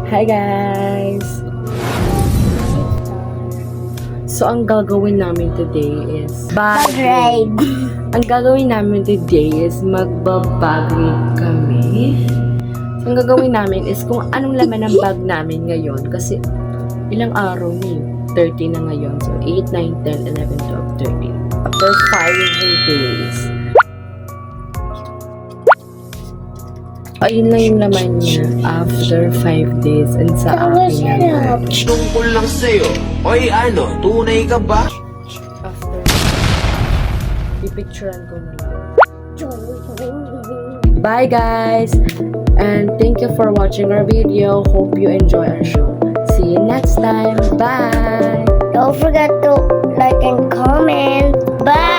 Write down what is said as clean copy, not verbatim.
Hi guys! So, ang gagawin namin today is Bag ride. Ang gagawin namin today is magbabag ride kami. So, ang gagawin namin is kung anong laman ng bag namin ngayon. Kasi, ilang araw ni 30 na ngayon. So, 8, 9, 10, 11, 12, 13. After 5 days. Ayun lang yung laman niya after 5 days and sa akin naman. Tungkol lang sa'yo. Oy ano, tunay ka ba? After, ipicturean ko na lang. Bye guys! And thank you for watching our video. Hope you enjoy our show. See you next time. Bye! Don't forget to like and comment. Bye!